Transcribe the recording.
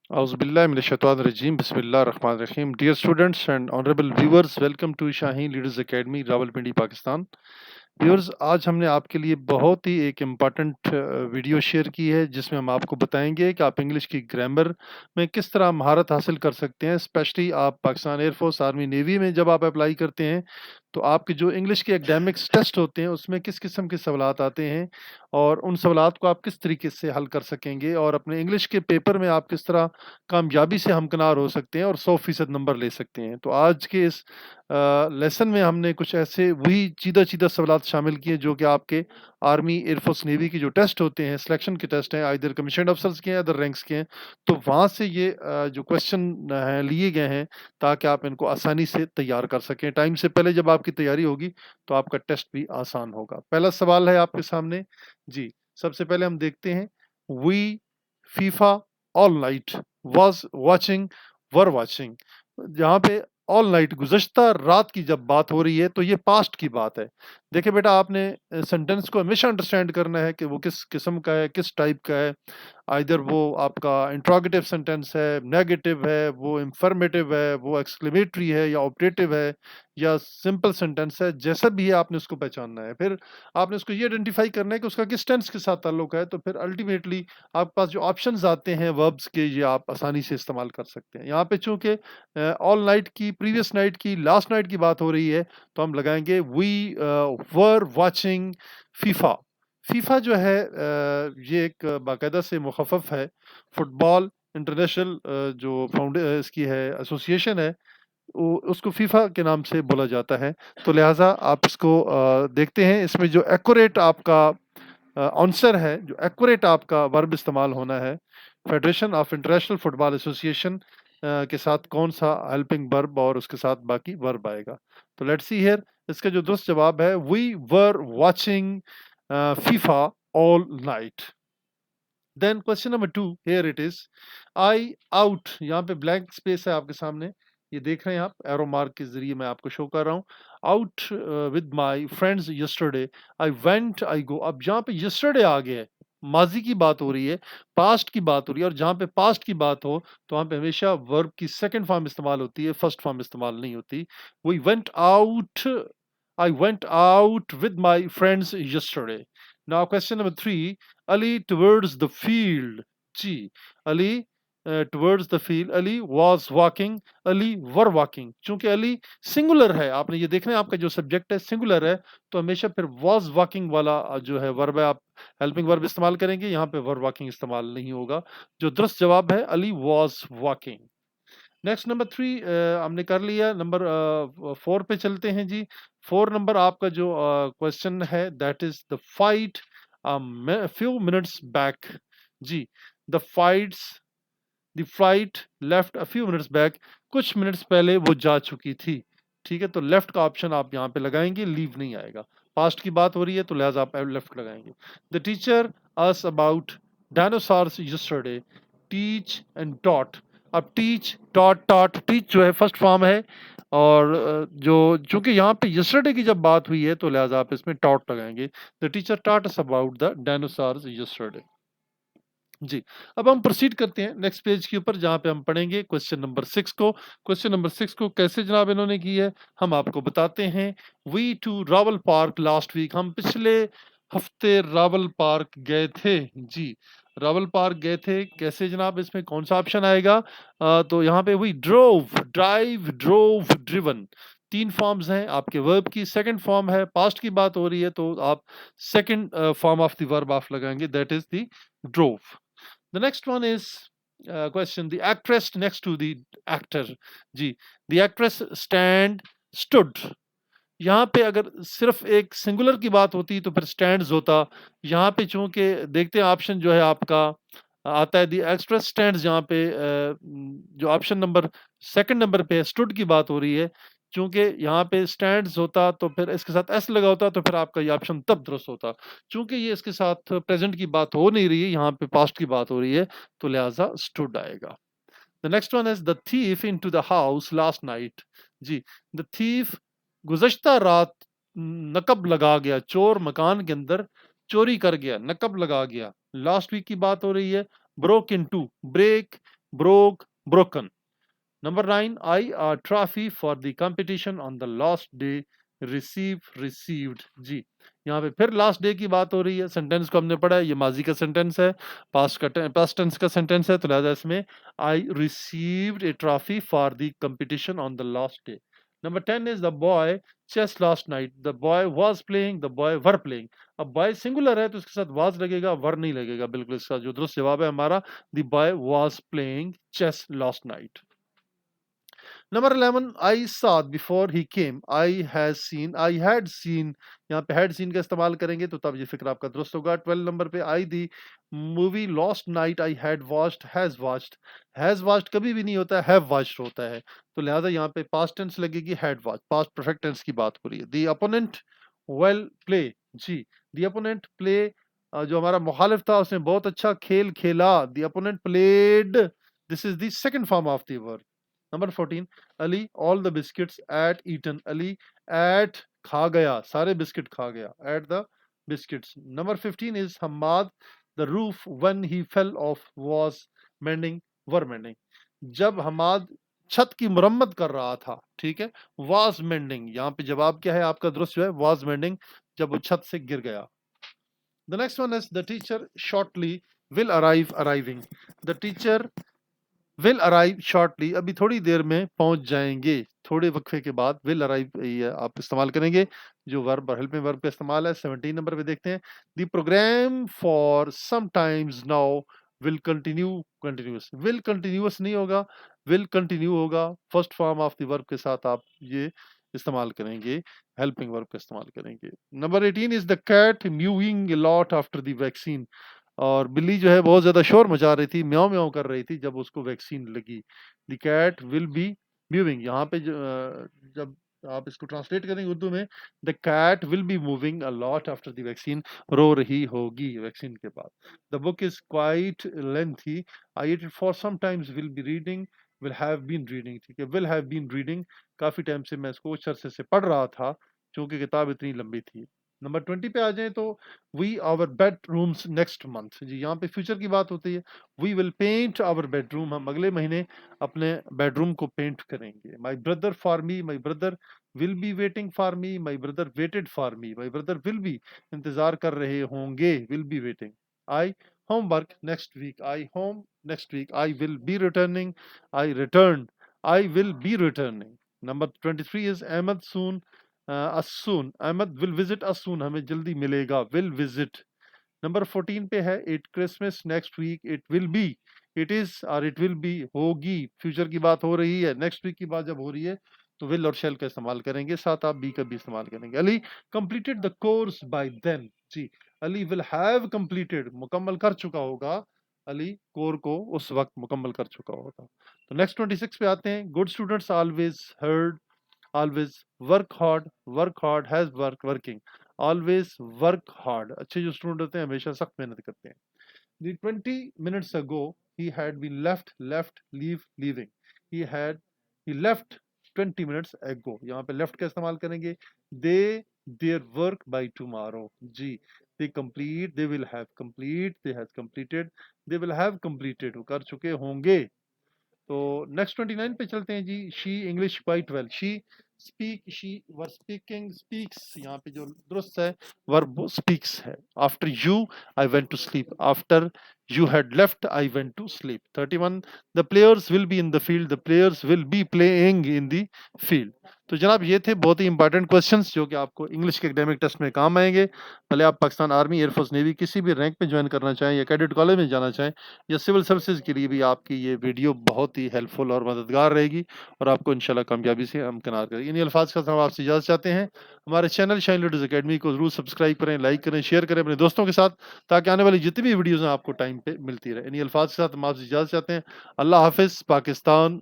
Auzubillahi Bismillahirrahmanirrahim. Dear students and honorable viewers, welcome to Shaheen Leaders Academy, Rawalpindi, Pakistan. Viewers, आज हमने आपके लिए बहुत ही एक इम्पॉर्टेंट वीडियो शेयर की है जिसमें हम आपको बताएंगे कि आप इंग्लिश की ग्रामर में किस तरह महारत हासिल कर सकते हैं। स्पेशली आप पाकिस्तान एयरफोर्स, आर्मी, नेवी में जब आप अप्लाई करते हैं तो आपके जो इंग्लिश के एकेडमिक्स टेस्ट होते हैं उसमें किस किस्म के सवालात आते हैं और उन सवालात को आप किस तरीके से हल कर सकेंगे और अपने इंग्लिश के पेपर में आप किस तरह कामयाबी से हमकिनार हो सकते हैं और 100% नंबर ले सकते हैं। तो आज के इस लेसन में हमने कुछ ऐसे वही चीदा सवालात शामिल किए जो कि आपके आर्मी, एयरफोर्स, नेवी के जो टेस्ट होते हैं, सिलेक्शन के टेस्ट हैं, आइदर कमीशन्ड अफसर्स के हैं, अदर रैंक्स के हैं, तो वहाँ से ये जो क्वेश्चन हैं लिए गए हैं ताकि आप इनको आसानी से तैयार कर सकें। टाइम से पहले जब आपकी तैयारी होगी तो आपका टेस्ट भी आसान होगा। पहला सवाल है आपके सामने जी। सबसे पहले हम देखते हैं, we FIFA all night was watching were watching. जहाँ पे ऑल नाइट गुज़श्ता रात की जब बात हो रही है तो ये पास्ट की बात है। देखिए बेटा, आपने सेंटेंस को हमेशा अंडरस्टैंड करना है कि वो किस किस्म का है, किस टाइप का है। आइदर वो आपका इंट्रोगेटिव सेंटेंस है, नेगेटिव है, वो इंफर्मेटिव है, वो एक्सक्लेमेटरी है या ऑपरेटिव है या सिंपल सेंटेंस है। जैसा भी है आपने उसको पहचानना है। फिर आपने उसको ये आइडेंटिफाई करना है कि उसका किस टेंस के साथ ताल्लुक है। तो फिर अल्टीमेटली आपके पास जो ऑप्शंस आते हैं वर्ब्स के, ये आप आसानी से इस्तेमाल कर सकते हैं। यहाँ पे चूंकि ऑल नाइट की, प्रीवियस नाइट की, लास्ट नाइट की बात हो रही है तो हम लगाएंगे we were watching FIFA. FIFA जो है ये एक बाकायदा से मुखफ़फ़ है, फुटबॉल इंटरनेशनल जो इसकी है एसोसिएशन है, उसको फीफा के नाम से बोला जाता है। तो लिहाजा आप इसको देखते हैं, इसमें जो एक्यूरेट आपका आंसर है, जो एक्यूरेट आपका वर्ब इस्तेमाल होना है, federation of international football association के साथ कौन सा हेल्पिंग वर्ब और उसके साथ बाकी वर्ब आएगा। तो लेट्स सी हियर, इसका जो दुरुस्त जवाब है, we were watching FIFA all night. Then question number 2, here it is, I out. यहाँ पे ब्लैंक स्पेस है आपके सामने, ये देख रहे हैं आप, एरो मार्क के जरिए मैं आपको शो कर रहा हूँ। Out with my friends yesterday, I went, I go. अब जहाँ पे यस्टरडे आ गया है, माजी की बात हो रही है, पास्ट की बात हो रही है, और जहाँ पे पास्ट की बात हो तो वहाँ पे हमेशा वर्ब की सेकंड फॉर्म इस्तेमाल होती है, फर्स्ट फॉर्म इस्तेमाल नहीं होती। We went out, I went out with my friends yesterday. Now question number 3, Ali towards the field. जी, Ali towards the field, Ali was walking, Ali were walking। चूंकि Ali singular है, आपने ये देखना है, आपका जो सब्जेक्ट है सिंगुलर है, तो हमेशा फिर was walking वाला जो है वर्ब है, आप हेल्पिंग वर्ब इस्तेमाल करेंगे, यहाँ पे were walking इस्तेमाल नहीं होगा। जो दुरुस्त जवाब है, Ali was walking। Next number 3 हमने कर लिया। नंबर 4 पे चलते हैं जी। 4 नंबर आपका जो क्वेश्चन है, that is the fight few minutes back. जी, the fights, the flight left a few minutes back, कुछ मिनट्स पहले वो जा चुकी थी। ठीक है, तो लेफ्ट का ऑप्शन आप यहाँ पे लगाएंगे, लीव नहीं आएगा। पास्ट की बात हो रही है तो लिहाजा आप लेफ्ट लगाएंगे। The teacher us about dinosaurs yesterday, teach and taught. अब टीच, टॉट, टॉट, टीच जो है फर्स्ट फॉर्म है, और जो चूंकि यहाँ पे यस्टरडे की जब बात हुई है तो लिहाजा आप इसमें टॉट लगाएंगे। The teacher taught us about the dinosaurs yesterday. जी, अब हम प्रोसीड करते हैं नेक्स्ट पेज के ऊपर, जहां पे हम पढ़ेंगे क्वेश्चन नंबर 6 को। क्वेश्चन नंबर 6 को कैसे जनाब इन्होंने की है हम आपको बताते हैं। We to Rawal Park last week, हम पिछले हफ्ते रावल पार्क गए थे। जी, रावल पार्क गए थे, कैसे जनाब, इसमें कौन सा ऑप्शन आएगा? तो यहाँ पे we drove, drive, drove, driven, 3 forms हैं आपके वर्ब की। सेकंड फॉर्म है, पास्ट की बात हो रही है तो आप second form of the verb आप लगाएंगे, that is the drove. The next one is question, the actress next to the actor। जी, the actress stand, stood। यहाँ पे अगर सिर्फ एक सिंगुलर की बात होती तो फिर स्टैंड्स होता। यहाँ पे चूंकि देखते हैं ऑप्शन जो है आपका आता है दी एक्ट्रेस स्टैंड्स, जहाँ पे जो ऑप्शन नंबर सेकंड नंबर पे स्टूड की बात हो रही है, चूंकि यहाँ पे स्टैंड्स होता तो फिर इसके साथ एस लगा होता तो फिर आपका ये ऑप्शन तब दुरुस्त होता। चूंकि ये इसके साथ प्रेजेंट की बात हो नहीं रही है, यहाँ पे पास्ट की बात हो रही है, तो लिहाजा स्टूड आएगा। The next one is the thief into the house last night. जी, द थीफ गुज़श्ता रात नकब लगा गया, चोर मकान के अंदर चोरी कर गया, नकब लगा गया। लास्ट वीक की बात हो रही है। Broke into, break broke, broken. Number 9, I a trophy for the competition on the last day, receive, received. जी, यहाँ पे फिर लास्ट डे की बात हो रही है। सेंटेंस को हमने पढ़ा है, ये माजी का सेंटेंस है, पास्ट टेंस का सेंटेंस है, तो लिहाजा इसमें I received a trophy for the competition on the last day. Number 10 is the boy chess last night, the boy was playing, the boy were playing. अब बॉय सिंगुलर है तो इसके साथ वाज लगेगा, वर नहीं लगेगा। बिल्कुल इसका जो दुरुस्त जवाब है हमारा, the boy was playing chess last night. Number 11, I saw before he came. I had seen, यहाँ पे had seen का इस्तेमाल करेंगे तो तब ये फिक्र आपका दुरुस्त होगा। 12 नंबर पे I the movie last night I had watched, has watched कभी भी नहीं होता है, have watched होता है, तो लिहाजा यहाँ पे past tense लगेगी, had watched, past perfect tense की बात हो रही है। The opponent well play, ji, the opponent play, जो हमारा मुखालिफ था उसने बहुत अच्छा खेल खेला। The opponent played, this is the second form of the verb। Number 14, Ali all the biscuits at eaten, Ali at खा गया, सारे बिस्किट खा गया, at the biscuits। Number 15 is Hamad, the roof when he fell off was mending, were mending। जब हमाद छत की मुरम्मत कर रहा था, ठीक है, was mending, यहाँ पे जवाब क्या है आपका दुरुस्त जो है was mending, जब वो छत से गिर गया। The next one is the teacher shortly will arrive, arriving। The teacher will arrive shortly, अभी थोड़ी देर में पहुंच जाएंगे, थोड़े वक्फे के बाद विल अराइव आप इस्तेमाल करेंगे, जो वर्ब और हेल्पिंग वर्ब का इस्तेमाल है। 17 नंबर पे देखते हैं, the programme for some times now will continue, continuous, will continuous नहीं होगा, विल कंटिन्यू होगा। First form of the verb के साथ आप ये इस्तेमाल करेंगे, हेल्पिंग वर्ब का इस्तेमाल करेंगे। Number 18 is the cat mewing a lot after the vaccine, और बिल्ली जो है बहुत ज्यादा शोर मचा रही थी, म्याऊ म्याऊ कर रही थी जब उसको वैक्सीन लगी। The cat will be moving, यहाँ पे जब आप इसको ट्रांसलेट करेंगे उर्दू में, the cat will be moving a lot after the vaccine, रो रही होगी वैक्सीन के बाद। The book is quite lengthy, I it for some times, will be reading, will have been reading, ठीक है, विल हैव बीन रीडिंग, काफी time से मैं इसको कुछ अरसे से पढ़ रहा था क्योंकि किताब इतनी लंबी थी। नंबर 20 पे आ जाए तो we our bedrooms next month, जी यहाँ पे फ्यूचर की बात होती है। We will paint our bedroom, हम अगले महीने अपने बेडरूम को पेंट करेंगे। My brother for me, my brother will be waiting for me, my brother waited for me, my brother will be, इंतजार कर रहे होंगे, will be waiting. I homework next week, I home next week, I will be returning, I return, I will be returning. Number 23 is Ahmed soon, असून, Ahmed will visit असून, हमें जल्दी मिलेगा, will visit. Number 14 पे है, it Christmas next week, it will be, it is और it will be होगी, future की बात हो रही है, नेक्स्ट वीक की बात जब हो रही है तो विल और शेल का इस्तेमाल करेंगे, साथ आप बी का भी इस्तेमाल करेंगे। Ali completed the course by then, जी, अली विल हैव कंप्लीटेड, मुकम्मल कर चुका होगा, अली कोर को उस वक्त मुकम्मल कर चुका होगा। तो नेक्स्ट 26 पे आते हैं, good students always heard, always work hard has working, always work hard, अच्छे जो स्टूडेंट होते हैं हमेशा सख्त मेहनत करते हैं। The 20 minutes ago he had been left leaving, he left 20 minutes ago, यहाँ पे left का इस्तेमाल करेंगे। their work by tomorrow, ji, they will have complete, they has completed, they will have completed, वो कर चुके होंगे। तो नेक्स्ट 29 पे चलते हैं जी। She English quite well, she speak, she were speaking, speaks यहाँ पे जो दुरुस्त है वर्ब स्पीक्स है। After you I went to sleep, after you had left I went to sleep. 31 the players will be in the field, the players will be playing in the field. तो जनाब ये थे बहुत ही important questions जो कि आपको English के academic test में काम आएंगे। भले आप पाकिस्तान आर्मी, एयरफोर्स, नेवी किसी भी रैंक में ज्वाइन करना चाहें या कैडेट कॉलेज में जाना चाहें या सिविल सर्विसेज के लिए भी आपकी ये वीडियो बहुत ही हेल्पफुल और मददगार रहेगी और आपको इंशाल्लाह कामयाबी से हमकिनार करेगी। इन्हीं अल्फाज के साथ हम आपसे इजाज़त चाहते हैं। हमारे चैनल शाइन लीडर्स अकेडमी को जरूर सब्सक्राइब करें, लाइक करें, शेयर करें अपने दोस्तों के साथ, ताकि आने वाली जितनी भी वीडियोज़ हैं आपको टाइम पे मिलती रहे। इन्हीं अल्फाज के साथ हम आपसे इजाज़त चाहते हैं। अल्लाह हाफिज़, पाकिस्तान।